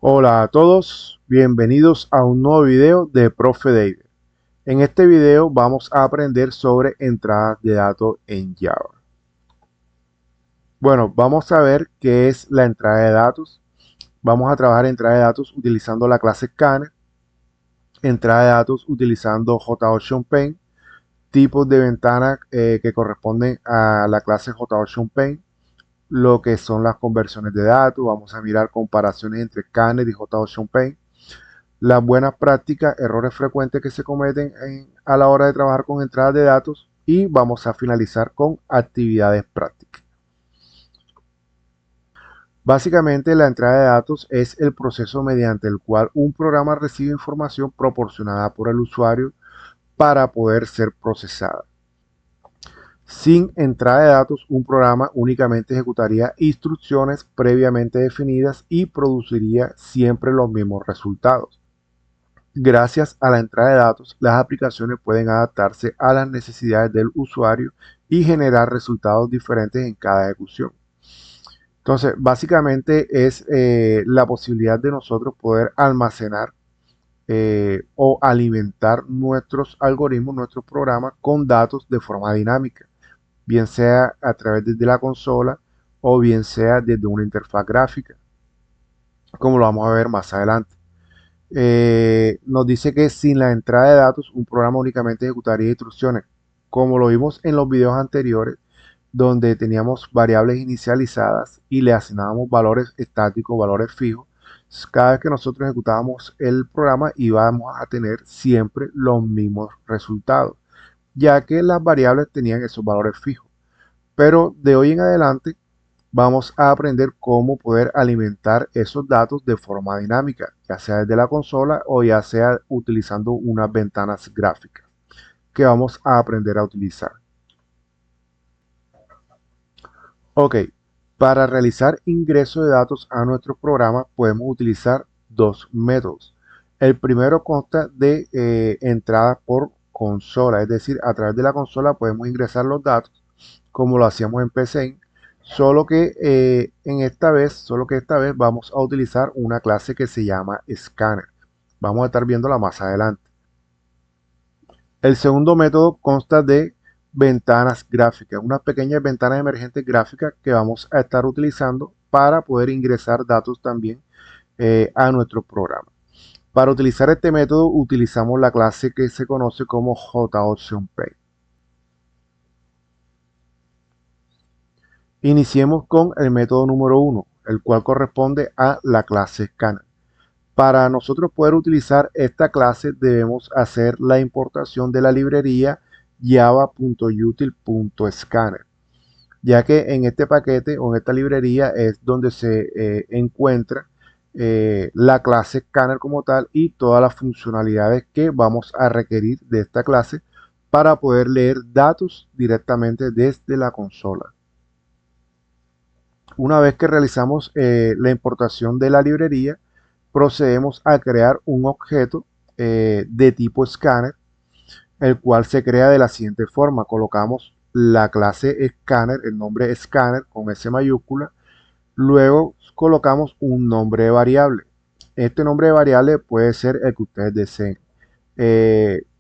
Hola a todos, bienvenidos a un nuevo video de Profe David. En este video vamos a aprender sobre entradas de datos en Java. Bueno, vamos a ver qué es la entrada de datos. Vamos a trabajar entrada de datos utilizando la clase Scanner, entrada de datos utilizando JOceanPaint, tipos de ventanas que corresponden a la clase JOceanPaint, lo que son las conversiones de datos. Vamos a mirar comparaciones entre Scanner y JOceanPaint, las buenas prácticas, errores frecuentes que se cometen a la hora de trabajar con entradas de datos y vamos a finalizar con actividades prácticas. Básicamente, la entrada de datos es el proceso mediante el cual un programa recibe información proporcionada por el usuario para poder ser procesada. Sin entrada de datos, un programa únicamente ejecutaría instrucciones previamente definidas y produciría siempre los mismos resultados. Gracias a la entrada de datos, las aplicaciones pueden adaptarse a las necesidades del usuario y generar resultados diferentes en cada ejecución. Entonces, básicamente es la posibilidad de nosotros poder almacenar o alimentar nuestros algoritmos, nuestros programas con datos de forma dinámica, bien sea a través de la consola o bien sea desde una interfaz gráfica, como lo vamos a ver más adelante. Nos dice que sin la entrada de datos un programa únicamente ejecutaría instrucciones, como lo vimos en los videos anteriores, donde teníamos variables inicializadas y le asignábamos valores estáticos, valores fijos. Cada vez que nosotros ejecutábamos el programa íbamos a tener siempre los mismos resultados, ya que las variables tenían esos valores fijos. Pero de hoy en adelante vamos a aprender cómo poder alimentar esos datos de forma dinámica, ya sea desde la consola o ya sea utilizando unas ventanas gráficas que vamos a aprender a utilizar. Ok, para realizar ingreso de datos a nuestro programa podemos utilizar dos métodos. El primero consta de entrada por consola, es decir, a través de la consola podemos ingresar los datos como lo hacíamos en PC, solo que esta vez vamos a utilizar una clase que se llama Scanner. Vamos a estar viéndola más adelante. El segundo método consta de ventanas gráficas, unas pequeñas ventanas emergentes gráficas que vamos a estar utilizando para poder ingresar datos también a nuestro programa. Para utilizar este método utilizamos la clase que se conoce como JOceanPaint. Iniciemos con el método número 1, el cual corresponde a la clase Scanner. Para nosotros poder utilizar esta clase debemos hacer la importación de la librería java.util.scanner, ya que en este paquete o en esta librería es donde se encuentra la clase Scanner como tal y todas las funcionalidades que vamos a requerir de esta clase para poder leer datos directamente desde la consola. Una vez que realizamos la importación de la librería, procedemos a crear un objeto de tipo Scanner, el cual se crea de la siguiente forma. Colocamos la clase Scanner, el nombre Scanner con S mayúscula, luego colocamos un nombre de variable. Este nombre de variable puede ser el que ustedes deseen.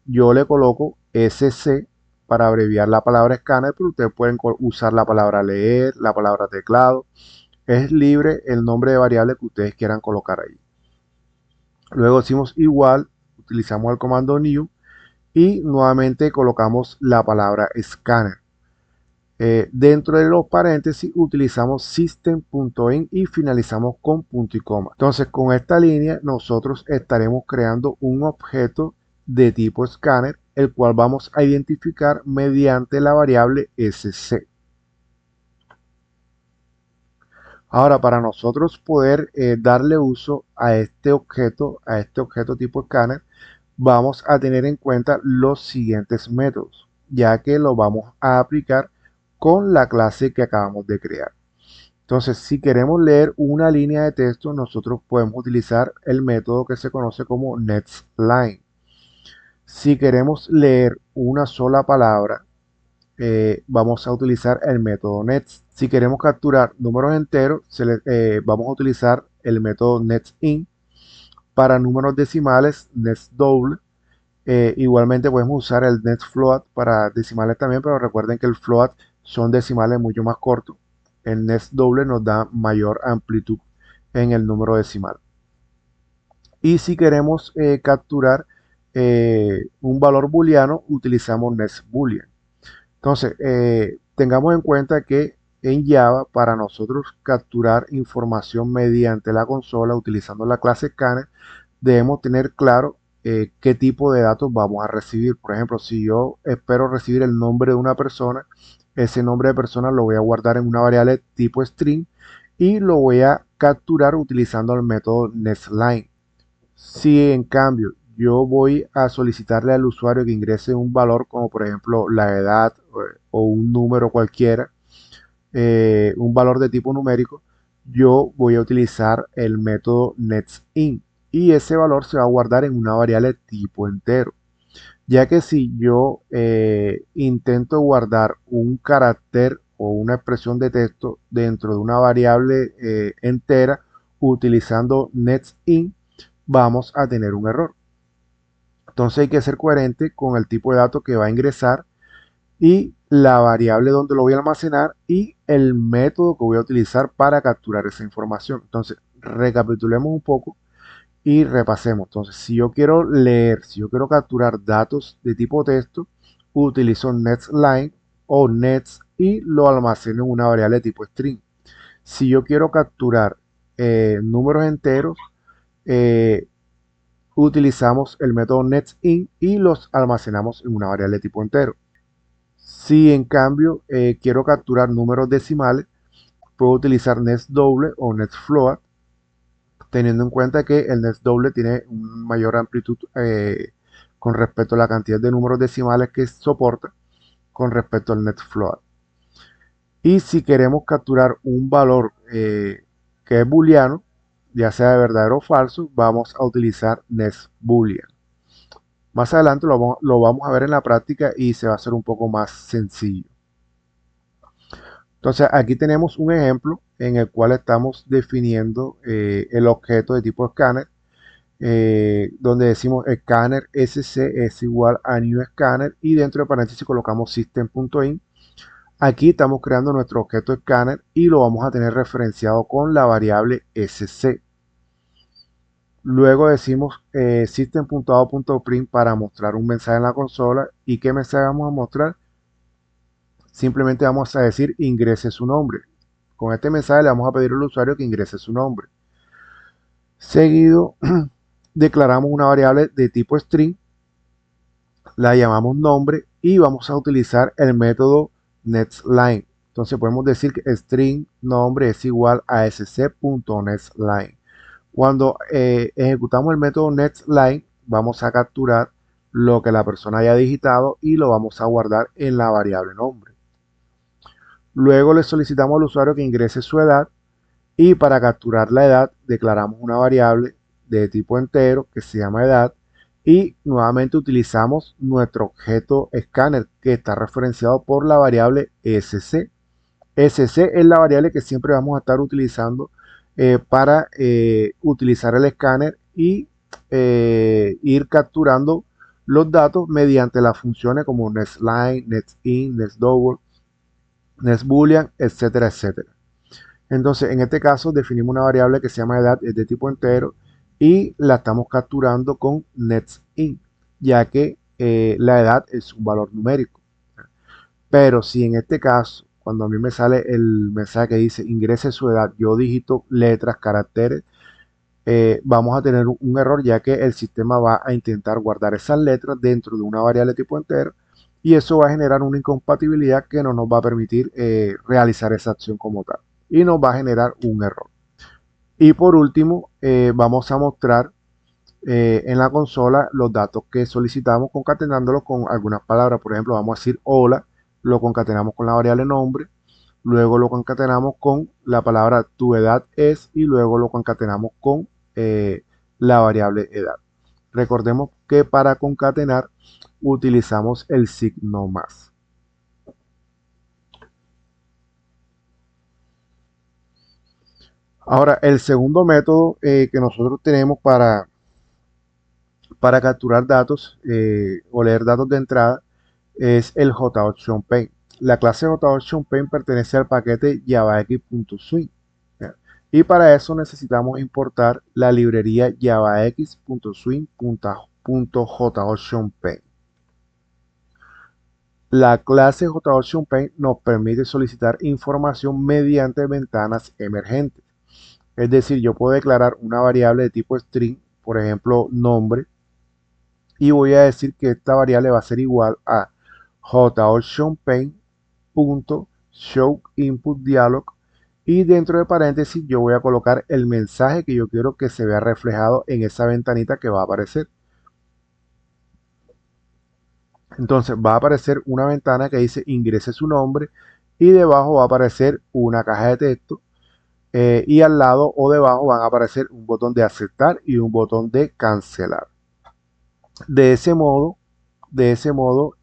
Yo le coloco SC para abreviar la palabra escáner, pero ustedes pueden usar la palabra leer, la palabra teclado. Es libre el nombre de variable que ustedes quieran colocar ahí. Luego decimos igual, utilizamos el comando new y nuevamente colocamos la palabra scanner. Dentro de los paréntesis utilizamos system.in y finalizamos con punto y coma. Entonces con esta línea nosotros estaremos creando un objeto de tipo scanner, el cual vamos a identificar mediante la variable sc. Ahora, para nosotros poder darle uso a este objeto tipo scanner, vamos a tener en cuenta los siguientes métodos, ya que lo vamos a aplicar con la clase que acabamos de crear. Entonces, si queremos leer una línea de texto, nosotros podemos utilizar el método que se conoce como nextLine. Si queremos leer una sola palabra, vamos a utilizar el método next. Si queremos capturar números enteros, vamos a utilizar el método nextInt. Para números decimales, next doble. Igualmente podemos usar el next float para decimales también, pero recuerden que el float son decimales mucho más cortos. El next doble nos da mayor amplitud en el número decimal. Y si queremos capturar un valor booleano, utilizamos next boolean. Entonces, tengamos en cuenta que en Java, para nosotros capturar información mediante la consola utilizando la clase scanner, debemos tener claro qué tipo de datos vamos a recibir. Por ejemplo, si yo espero recibir el nombre de una persona, ese nombre de persona lo voy a guardar en una variable tipo string y lo voy a capturar utilizando el método nestLine. Si en cambio yo voy a solicitarle al usuario que ingrese un valor como por ejemplo la edad o un número cualquiera, un valor de tipo numérico, yo voy a utilizar el método netsInt y ese valor se va a guardar en una variable tipo entero. Ya que si yo intento guardar un carácter o una expresión de texto dentro de una variable entera utilizando netsInt, vamos a tener un error. Entonces hay que ser coherente con el tipo de datos que va a ingresar y la variable donde lo voy a almacenar y el método que voy a utilizar para capturar esa información. Entonces, recapitulemos un poco y repasemos. Entonces, si yo quiero leer, si yo quiero capturar datos de tipo texto, utilizo netsLine o nets y lo almaceno en una variable de tipo string. Si yo quiero capturar números enteros, eh, utilizamos el método netsInt y los almacenamos en una variable de tipo entero. Si en cambio quiero capturar números decimales, puedo utilizar next doble o next float, teniendo en cuenta que el next doble tiene una mayor amplitud con respecto a la cantidad de números decimales que soporta con respecto al next float. Y si queremos capturar un valor que es booleano, ya sea de verdadero o falso, vamos a utilizar next boolean. Más adelante lo vamos a ver en la práctica y se va a hacer un poco más sencillo. Entonces aquí tenemos un ejemplo en el cual estamos definiendo el objeto de tipo escáner, donde decimos escáner SC es igual a new scanner y dentro de paréntesis colocamos system.in. Aquí estamos creando nuestro objeto escáner y lo vamos a tener referenciado con la variable SC. Luego decimos system.out.print para mostrar un mensaje en la consola. ¿Y qué mensaje vamos a mostrar? Simplemente vamos a decir ingrese su nombre. Con este mensaje le vamos a pedir al usuario que ingrese su nombre. Seguido, declaramos una variable de tipo string, la llamamos nombre y vamos a utilizar el método netsLine. Entonces podemos decir que string nombre es igual a sc.netsLine. Cuando ejecutamos el método netsLine, vamos a capturar lo que la persona haya digitado y lo vamos a guardar en la variable nombre. Luego le solicitamos al usuario que ingrese su edad y para capturar la edad declaramos una variable de tipo entero que se llama edad y nuevamente utilizamos nuestro objeto escáner que está referenciado por la variable sc. Sc es la variable que siempre vamos a estar utilizando para utilizar el escáner y ir capturando los datos mediante las funciones como nestLine, netsInt, nestDouble, nestBoolean, etcétera, etcétera. Entonces, en este caso definimos una variable que se llama edad, es de tipo entero, y la estamos capturando con netsInt, ya que la edad es un valor numérico. Pero si en este caso, cuando a mí me sale el mensaje que dice ingrese su edad, yo digito letras, caracteres, vamos a tener un error, ya que el sistema va a intentar guardar esas letras dentro de una variable tipo entero, y eso va a generar una incompatibilidad que no nos va a permitir realizar esa acción como tal y nos va a generar un error. Y por último, vamos a mostrar en la consola los datos que solicitamos concatenándolos con algunas palabras. Por ejemplo, vamos a decir hola, lo concatenamos con la variable nombre, luego lo concatenamos con la palabra tu edad es y luego lo concatenamos con la variable edad. Recordemos que para concatenar utilizamos el signo más. Ahora, el segundo método que nosotros tenemos para para capturar datos o leer datos de entrada es el JOptionPaint. La clase JOptionPaint pertenece al paquete javax.swing. Y para eso necesitamos importar la librería javax.swing.jOptionPaint. La clase JOptionPaint nos permite solicitar información mediante ventanas emergentes. Es decir, yo puedo declarar una variable de tipo string, por ejemplo, nombre, y voy a decir que esta variable va a ser igual a jOptionPaint.showInputDialog, y dentro de paréntesis yo voy a colocar el mensaje que yo quiero que se vea reflejado en esa ventanita que va a aparecer. Entonces va a aparecer una ventana que dice ingrese su nombre, y debajo va a aparecer una caja de texto, y al lado o debajo van a aparecer un botón de aceptar y un botón de cancelar. De ese modo,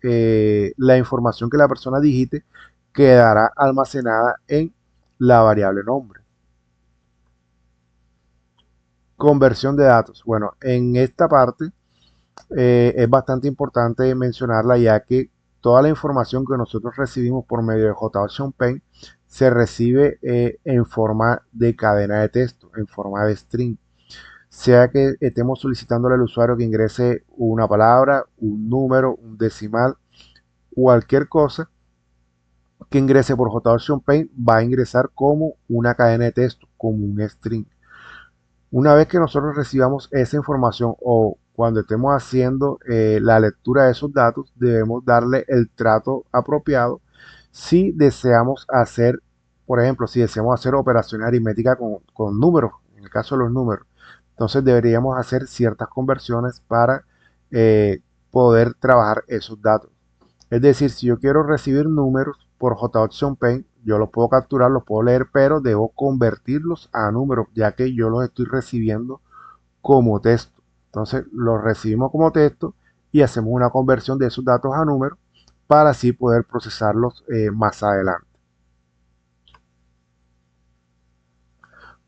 la información que la persona digite quedará almacenada en la variable nombre. Conversión de datos. Bueno, en esta parte es bastante importante mencionarla, ya que toda la información que nosotros recibimos por medio de JOptionPaint se recibe en forma de cadena de texto, en forma de string. Sea que estemos solicitándole al usuario que ingrese una palabra, un número, un decimal, cualquier cosa que ingrese por JOptionPaint va a ingresar como una cadena de texto, como un string. Una vez que nosotros recibamos esa información o cuando estemos haciendo la lectura de esos datos, debemos darle el trato apropiado. Si deseamos hacer, por ejemplo, si deseamos hacer operaciones aritméticas con números, en el caso de los números, entonces deberíamos hacer ciertas conversiones para poder trabajar esos datos. Es decir, si yo quiero recibir números por JOptionPaint, yo los puedo capturar, los puedo leer, pero debo convertirlos a números, ya que yo los estoy recibiendo como texto. Entonces los recibimos como texto y hacemos una conversión de esos datos a números para así poder procesarlos más adelante.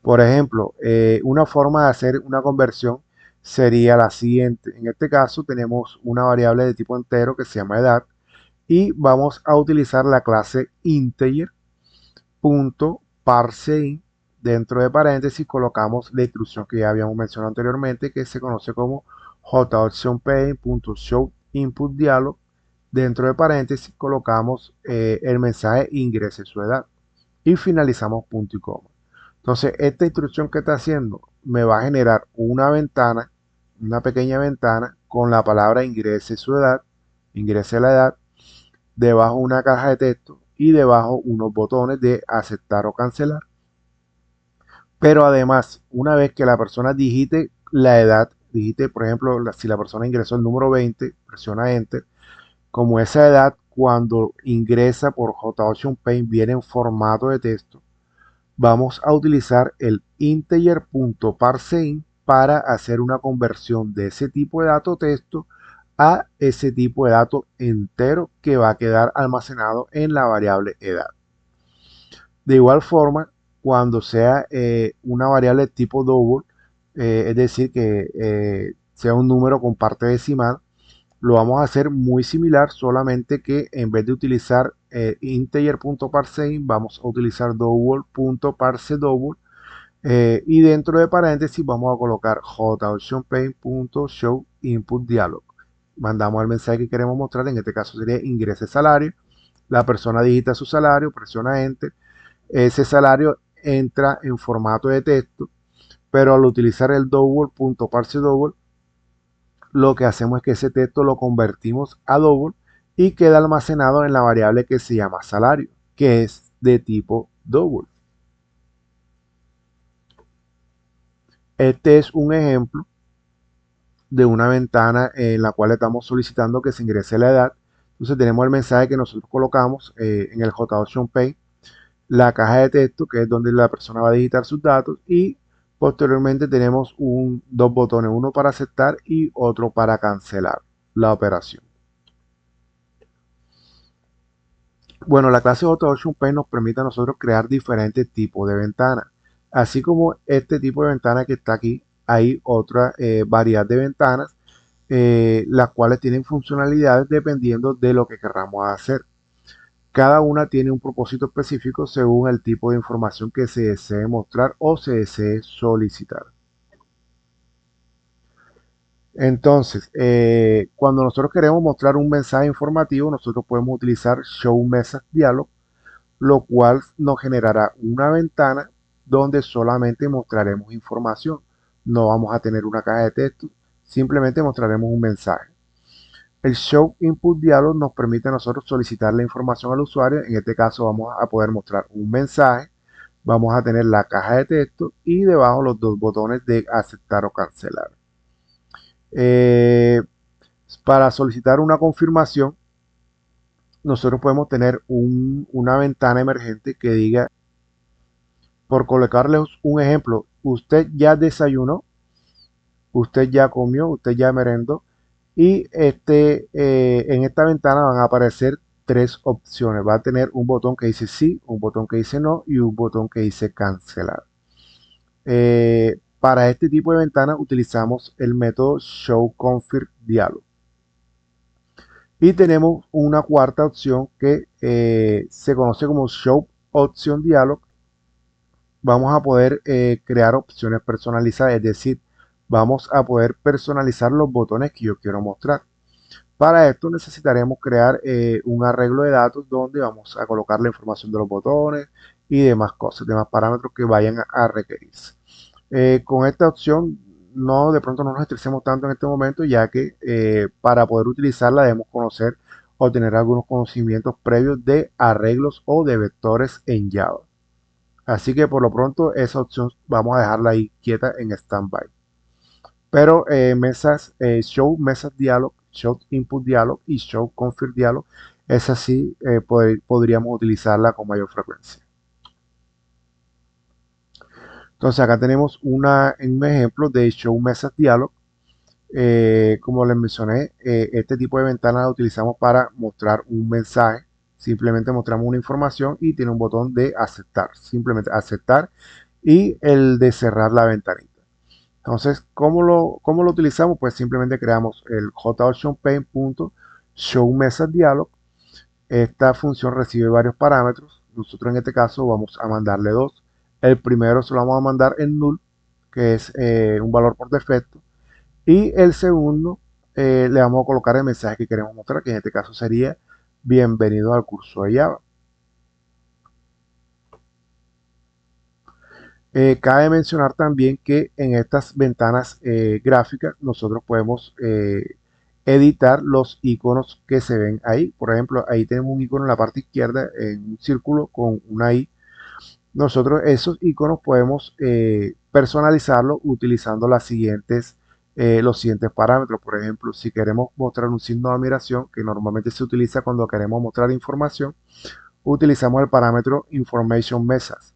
Por ejemplo, una forma de hacer una conversión sería la siguiente. En este caso tenemos una variable de tipo entero que se llama edad, y vamos a utilizar la clase integer.parseInt. Dentro de paréntesis colocamos la instrucción que ya habíamos mencionado anteriormente, que se conoce como jOptionPaint.showInputDialog. Dentro de paréntesis colocamos el mensaje ingrese su edad y finalizamos punto y coma. Entonces esta instrucción que está haciendo me va a generar una ventana, una pequeña ventana con la palabra ingrese su edad, ingrese la edad, debajo una caja de texto y debajo unos botones de aceptar o cancelar. Pero además, una vez que la persona digite la edad, digite, por ejemplo, si la persona ingresó el número 20, presiona Enter, como esa edad cuando ingresa por JOptionPaint viene en formato de texto, vamos a utilizar el integer.parseInt para hacer una conversión de ese tipo de dato texto a ese tipo de dato entero que va a quedar almacenado en la variable edad. De igual forma, cuando sea una variable tipo double, es decir, que sea un número con parte decimal, lo vamos a hacer muy similar, solamente que en vez de utilizar integer.parseInt, vamos a utilizar double.parseDouble, y dentro de paréntesis vamos a colocar jOptionPaint.showInputDialog. Mandamos el mensaje que queremos mostrar, en este caso sería ingrese salario, la persona digita su salario, presiona Enter, ese salario entra en formato de texto, pero al utilizar el double.parseDouble, lo que hacemos es que ese texto lo convertimos a double y queda almacenado en la variable que se llama salario, que es de tipo double. Este es un ejemplo de una ventana en la cual estamos solicitando que se ingrese la edad. Entonces tenemos el mensaje que nosotros colocamos en el JOptionPaint, la caja de texto, que es donde la persona va a digitar sus datos, y posteriormente tenemos dos botones, uno para aceptar y otro para cancelar la operación. Bueno, la clase JOptionPaint nos permite a nosotros crear diferentes tipos de ventanas. Así como este tipo de ventana que está aquí, hay otra variedad de ventanas las cuales tienen funcionalidades dependiendo de lo que queramos hacer. Cada una tiene un propósito específico según el tipo de información que se desee mostrar o se desee solicitar. Entonces, cuando nosotros queremos mostrar un mensaje informativo, nosotros podemos utilizar Show Message Dialog, lo cual nos generará una ventana donde solamente mostraremos información. No vamos a tener una caja de texto, simplemente mostraremos un mensaje. El Show Input Dialog nos permite a nosotros solicitar la información al usuario. En este caso vamos a poder mostrar un mensaje, vamos a tener la caja de texto y debajo los dos botones de aceptar o cancelar. Eh, para solicitar una confirmación, nosotros podemos tener una ventana emergente que diga, por colocarles un ejemplo, usted ya desayunó, usted ya comió, usted ya merendó, y en esta ventana van a aparecer tres opciones. Va a tener un botón que dice sí, un botón que dice no y un botón que dice cancelar. Para este tipo de ventana utilizamos el método Show Confirm Dialog. Y tenemos una cuarta opción que se conoce como Show Option Dialog. Vamos a poder crear opciones personalizadas, es decir, vamos a poder personalizar los botones que yo quiero mostrar. Para esto necesitaremos crear un arreglo de datos donde vamos a colocar la información de los botones y demás cosas, demás parámetros que vayan a requerirse. Con esta opción de pronto no nos estresemos tanto en este momento, ya que para poder utilizarla debemos conocer o tener algunos conocimientos previos de arreglos o de vectores en Java. Así que por lo pronto esa opción vamos a dejarla ahí quieta en standby. Pero Show Message Dialog, Show Input Dialog y Show Confirm Dialog, esa sí podríamos utilizarla con mayor frecuencia. Entonces acá tenemos un ejemplo de Show Message Dialog. Como les mencioné, este tipo de ventana la utilizamos para mostrar un mensaje. Simplemente mostramos una información y tiene un botón de aceptar. Simplemente aceptar y el de cerrar la ventanita. Entonces, ¿cómo lo utilizamos? Pues simplemente creamos el joptionPaint.showMessageDialog. Esta función recibe varios parámetros. Nosotros en este caso vamos a mandarle dos. El primero se lo vamos a mandar en null, que es un valor por defecto. Y el segundo le vamos a colocar el mensaje que queremos mostrar, que en este caso sería bienvenido al curso de Java. Cabe mencionar también que en estas ventanas gráficas nosotros podemos editar los iconos que se ven ahí. Por ejemplo, ahí tenemos un icono en la parte izquierda, en un círculo con una I. Nosotros esos iconos podemos personalizarlos utilizando los siguientes parámetros. Por ejemplo, si queremos mostrar un signo de admiración, que normalmente se utiliza cuando queremos mostrar información, utilizamos el parámetro Information Message.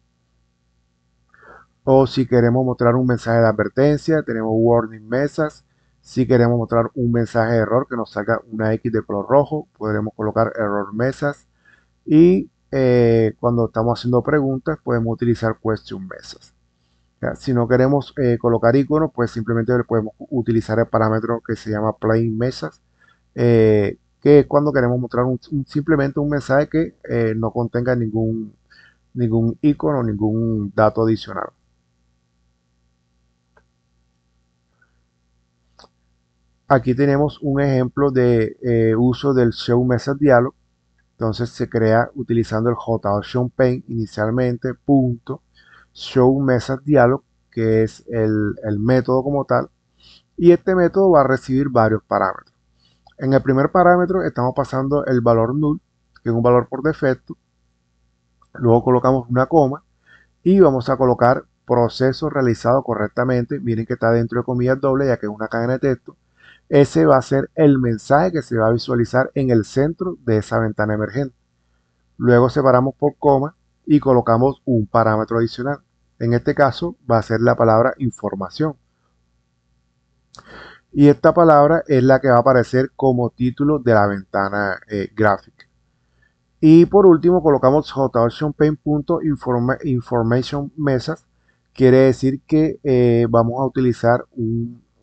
O si queremos mostrar un mensaje de advertencia, tenemos Warning Message. Si queremos mostrar un mensaje de error que nos salga una X de color rojo, podremos colocar Error Message. Y cuando estamos haciendo preguntas, podemos utilizar Question Message. Si no queremos colocar iconos, pues simplemente podemos utilizar el parámetro que se llama Plain Message, que es cuando queremos mostrar simplemente un mensaje que no contenga ningún icono, ningún dato adicional. Aquí tenemos un ejemplo de uso del Show Message Dialog. Entonces se crea utilizando el JOptionPaint inicialmente, Show Message Dialog, que es el método como tal. Y este método va a recibir varios parámetros. En el primer parámetro estamos pasando el valor null, que es un valor por defecto. Luego colocamos una coma y vamos a colocar proceso realizado correctamente. Miren que está dentro de comillas dobles, ya que es una cadena de texto. Ese va a ser el mensaje que se va a visualizar en el centro de esa ventana emergente. Luego separamos por coma y colocamos un parámetro adicional. En este caso va a ser la palabra información. Y esta palabra es la que va a aparecer como título de la ventana gráfica. Y por último colocamos jOptionPaint.information Message. Quiere decir que vamos a utilizar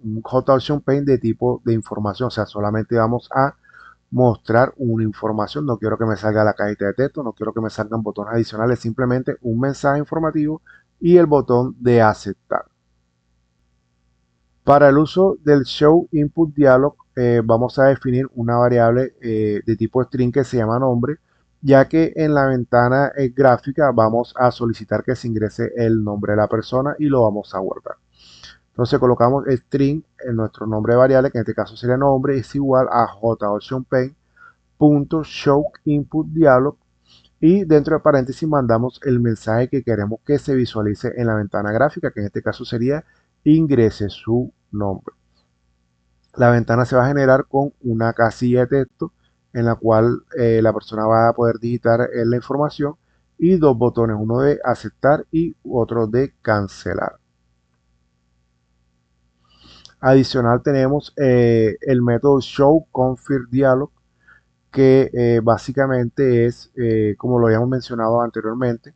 un JSON Paint de tipo de información, o sea, solamente vamos a mostrar una información. No quiero que me salga la cajita de texto, no quiero que me salgan botones adicionales, simplemente un mensaje informativo y el botón de aceptar. Para el uso del Show Input Dialog, vamos a definir una variable de tipo string que se llama nombre, ya que en la ventana gráfica vamos a solicitar que se ingrese el nombre de la persona y lo vamos a guardar. Entonces colocamos string en nuestro nombre de variable, que en este caso sería nombre, es igual a JOtionPaint.showInputDialog, y dentro de paréntesis mandamos el mensaje que queremos que se visualice en la ventana gráfica, que en este caso sería ingrese su nombre. La ventana se va a generar con una casilla de texto en la cual la persona va a poder digitar la información y dos botones, uno de aceptar y otro de cancelar. Adicional tenemos el método showConfirmDialog, que básicamente es, como lo habíamos mencionado anteriormente,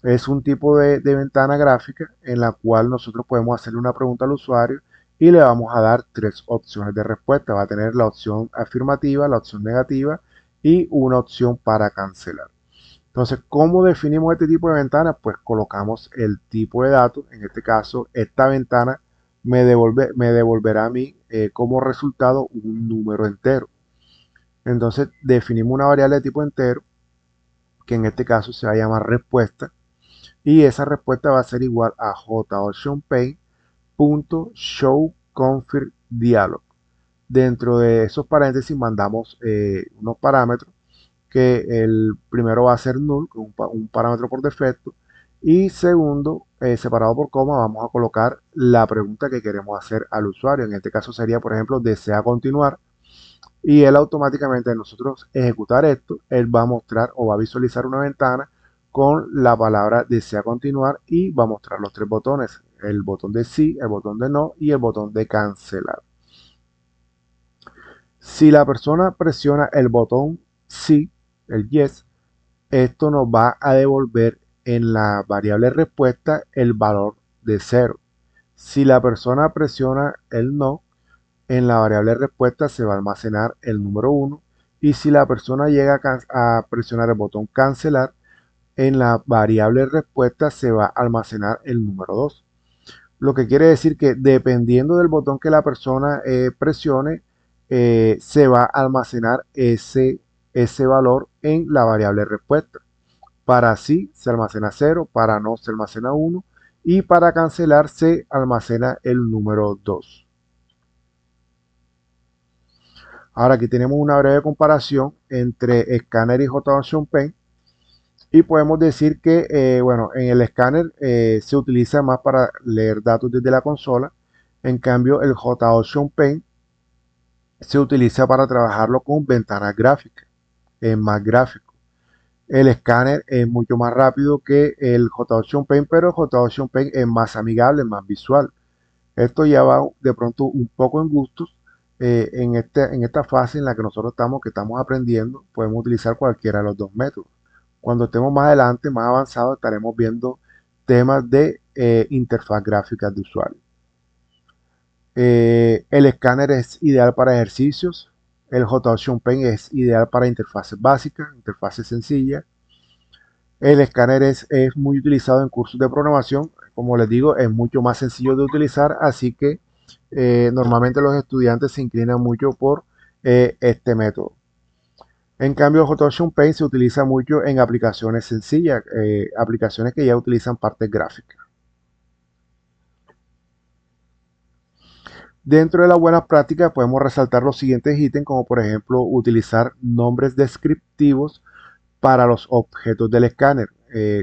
es un tipo de ventana gráfica en la cual nosotros podemos hacerle una pregunta al usuario y le vamos a dar tres opciones de respuesta. Va a tener la opción afirmativa, la opción negativa y una opción para cancelar. Entonces, ¿cómo definimos este tipo de ventana? Pues colocamos el tipo de datos. En este caso, esta ventana me devolverá a mí como resultado un número entero. Entonces, definimos una variable de tipo entero, que en este caso se va a llamar respuesta, y esa respuesta va a ser igual a JOtionPaint.showConfirmDialog. Dentro de esos paréntesis mandamos unos parámetros, que el primero va a ser null, que es un parámetro por defecto, y segundo, separado por coma, vamos a colocar la pregunta que queremos hacer al usuario. En este caso sería, por ejemplo, desea continuar, y él automáticamente, de nosotros ejecutar esto, él va a mostrar o va a visualizar una ventana con la palabra desea continuar y va a mostrar los tres botones: el botón de sí, el botón de no y el botón de cancelar. Si la persona presiona el botón sí, el yes, esto nos va a devolver en la variable respuesta el valor de 0. Si la persona presiona el no, en la variable respuesta se va a almacenar el número 1, y si la persona llega a presionar el botón cancelar, en la variable respuesta se va a almacenar el número 2. Lo que quiere decir que dependiendo del botón que la persona presione, se va a almacenar ese valor en la variable respuesta. Para sí se almacena 0, para no se almacena 1 y para cancelar se almacena el número 2. Ahora aquí tenemos una breve comparación entre escáner y JOtionPaint, y podemos decir que bueno, en el escáner se utiliza más para leer datos desde la consola. En cambio, el JOtionPaint se utiliza para trabajarlo con ventanas gráficas, es más gráfico. El escáner es mucho más rápido que el JOtionPaint, pero el JOtionPaint es más amigable, más visual. Esto ya va de pronto un poco en gustos. En esta fase en la que nosotros estamos, que estamos aprendiendo, podemos utilizar cualquiera de los dos métodos. Cuando estemos más adelante, más avanzados, estaremos viendo temas de interfaz gráfica de usuario. El escáner es ideal para ejercicios. El JOtionPaint es ideal para interfaces básicas, interfaces sencillas. El escáner es muy utilizado en cursos de programación. Como les digo, es mucho más sencillo de utilizar, así que normalmente los estudiantes se inclinan mucho por este método. En cambio, JOtionPaint se utiliza mucho en aplicaciones sencillas, aplicaciones que ya utilizan partes gráficas. Dentro de las buenas prácticas podemos resaltar los siguientes ítems, como por ejemplo utilizar nombres descriptivos para los objetos del escáner.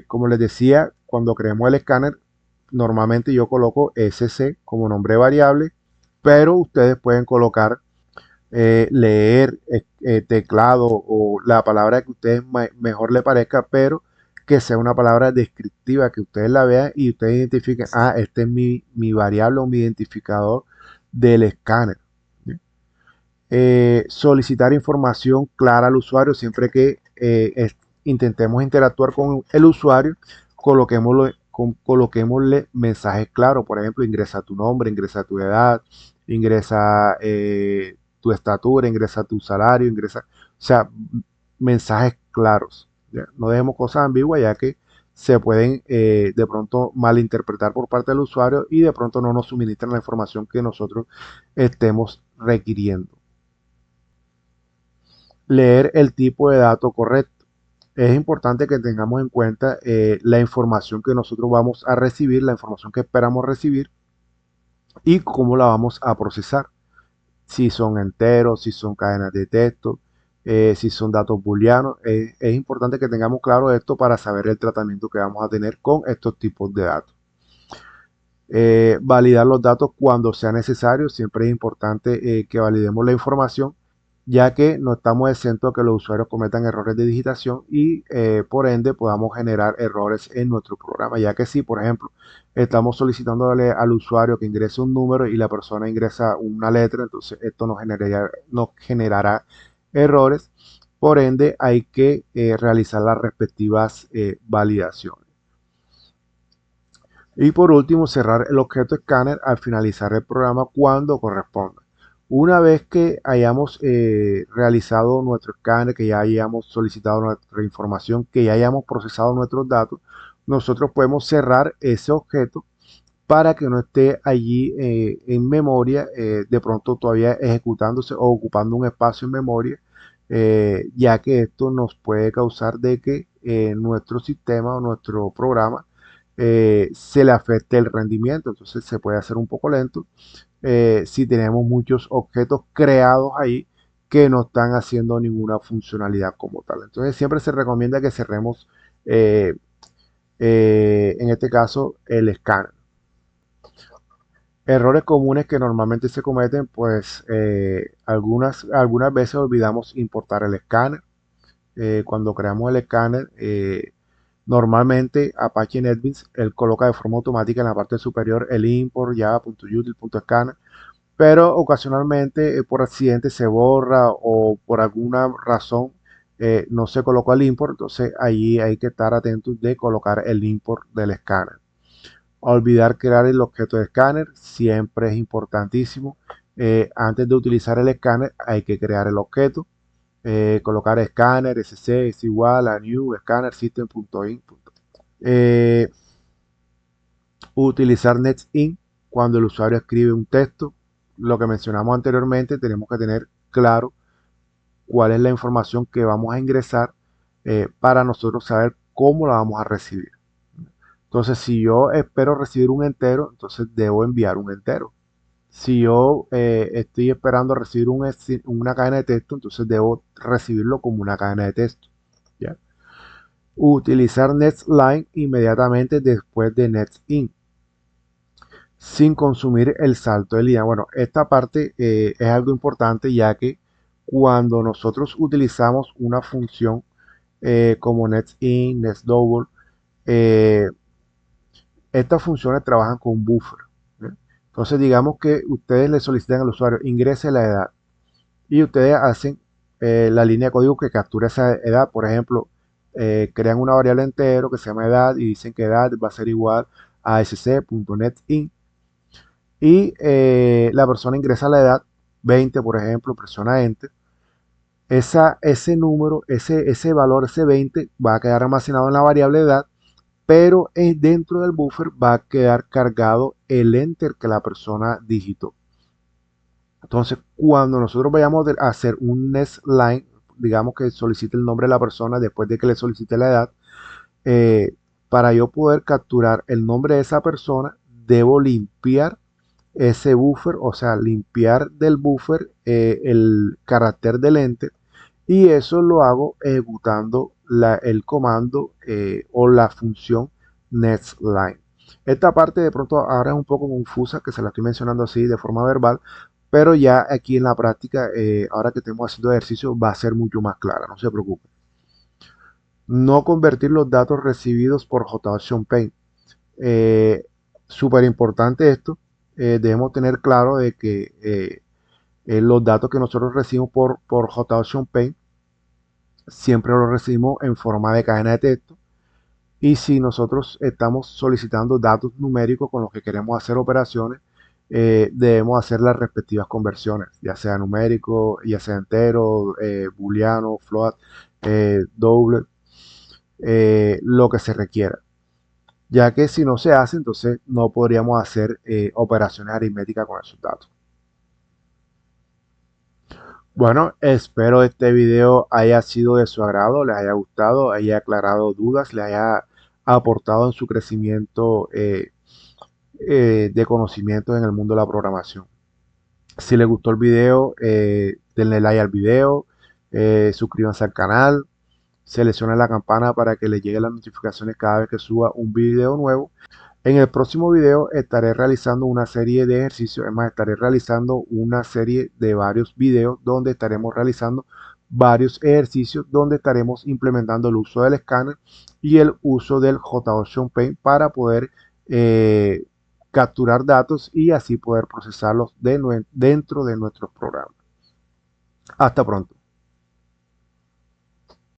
Como les decía, cuando creemos el escáner, normalmente yo coloco SC como nombre variable, pero ustedes pueden colocar leer, teclado o la palabra que a ustedes mejor le parezca, pero que sea una palabra descriptiva, que ustedes la vean y ustedes identifiquen, este es mi variable o mi identificador del escáner. Solicitar información clara al usuario. Siempre que intentemos interactuar con el usuario, coloquémosle mensajes claros. Por ejemplo, ingresa tu nombre, ingresa tu edad, ingresa tu estatura, ingresa tu salario, ingresa, o sea, mensajes claros. ¿Ya? No dejemos cosas ambiguas ya que se pueden de pronto malinterpretar por parte del usuario y de pronto no nos suministran la información que nosotros estemos requiriendo. Leer el tipo de dato correcto. Es importante que tengamos en cuenta la información que nosotros vamos a recibir, la información que esperamos recibir y cómo la vamos a procesar. Si son enteros, si son cadenas de texto, si son datos booleanos. Es importante que tengamos claro esto para saber el tratamiento que vamos a tener con estos tipos de datos. Validar los datos cuando sea necesario. Siempre es importante que validemos la información, ya que no estamos exentos a que los usuarios cometan errores de digitación y por ende podamos generar errores en nuestro programa, ya que si, por ejemplo, estamos solicitándole al usuario que ingrese un número y la persona ingresa una letra, entonces esto nos generará errores. Por ende, hay que realizar las respectivas validaciones. Y por último, cerrar el objeto escáner al finalizar el programa cuando corresponda. Una vez que hayamos realizado nuestro escáner, que ya hayamos solicitado nuestra información, que ya hayamos procesado nuestros datos, nosotros podemos cerrar ese objeto para que no esté allí en memoria, de pronto todavía ejecutándose o ocupando un espacio en memoria, ya que esto nos puede causar de que nuestro sistema o nuestro programa se le afecte el rendimiento, entonces se puede hacer un poco lento si tenemos muchos objetos creados ahí que no están haciendo ninguna funcionalidad como tal. Entonces siempre se recomienda que cerremos, eh, en este caso, el escáner. Errores comunes que normalmente se cometen, pues algunas veces olvidamos importar el escáner. Cuando creamos el escáner, normalmente Apache NetBeans, él coloca de forma automática en la parte superior el import java.util.scanner, pero ocasionalmente por accidente se borra o por alguna razón no se colocó el import, entonces allí hay que estar atentos de colocar el import del escáner. Olvidar crear el objeto de escáner siempre es importantísimo. Antes de utilizar el escáner hay que crear el objeto. Colocar escáner sc es igual a new scanner system.in. Eh, Utilizar netin cuando el usuario escribe un texto. Lo que mencionamos anteriormente, tenemos que tener claro cuál es la información que vamos a ingresar para nosotros saber cómo la vamos a recibir. Entonces, si yo espero recibir un entero, entonces debo enviar un entero. Si yo estoy esperando recibir una cadena de texto, entonces debo recibirlo como una cadena de texto. ¿Ya? Utilizar netline inmediatamente después de netin, sin consumir el salto de línea. Bueno, esta parte es algo importante ya que cuando nosotros utilizamos una función como netin, netdouble, eh, estas funciones trabajan con buffer. ¿Eh? Entonces, digamos que ustedes le solicitan al usuario ingrese la edad y ustedes hacen la línea de código que captura esa edad. Por ejemplo, crean una variable entero que se llama edad y dicen que edad va a ser igual a sc.netin y la persona ingresa la edad 20, por ejemplo, presiona enter. Ese número, ese valor, ese 20 va a quedar almacenado en la variable edad, pero dentro del buffer va a quedar cargado el enter que la persona digitó. Entonces, cuando nosotros vayamos a hacer un next line, digamos que solicite el nombre de la persona después de que le solicite la edad, eh, para yo poder capturar el nombre de esa persona, debo limpiar ese buffer, o sea, limpiar del buffer el carácter del enter, y eso lo hago ejecutando el comando o la función nextLine. Esta parte de pronto ahora es un poco confusa, que se la estoy mencionando así de forma verbal, pero ya aquí en la práctica, ahora que estemos haciendo ejercicio, va a ser mucho más clara, no se preocupe. No convertir los datos recibidos por JSON Paint. Súper importante esto. Debemos tener claro de que los datos que nosotros recibimos por JSON Paint siempre los recibimos en forma de cadena de texto Y si nosotros estamos solicitando datos numéricos con los que queremos hacer operaciones, debemos hacer las respectivas conversiones, ya sea numérico, ya sea entero, booleano, float, doble, lo que se requiera. Ya que si no se hace, entonces no podríamos hacer operaciones aritméticas con esos datos. Bueno, espero este video haya sido de su agrado, les haya gustado, haya aclarado dudas, les haya aportado en su crecimiento de conocimientos en el mundo de la programación. Si les gustó el video, denle like al video, suscríbanse al canal, seleccionen la campana para que les lleguen las notificaciones cada vez que suba un video nuevo. En el próximo video estaré realizando una serie de ejercicios, es más, estaré realizando una serie de varios videos donde estaremos realizando varios ejercicios donde estaremos implementando el uso del escáner y el uso del JOcean Paint para poder eh, capturar datos y así poder procesarlos dentro de nuestros programas. Hasta pronto.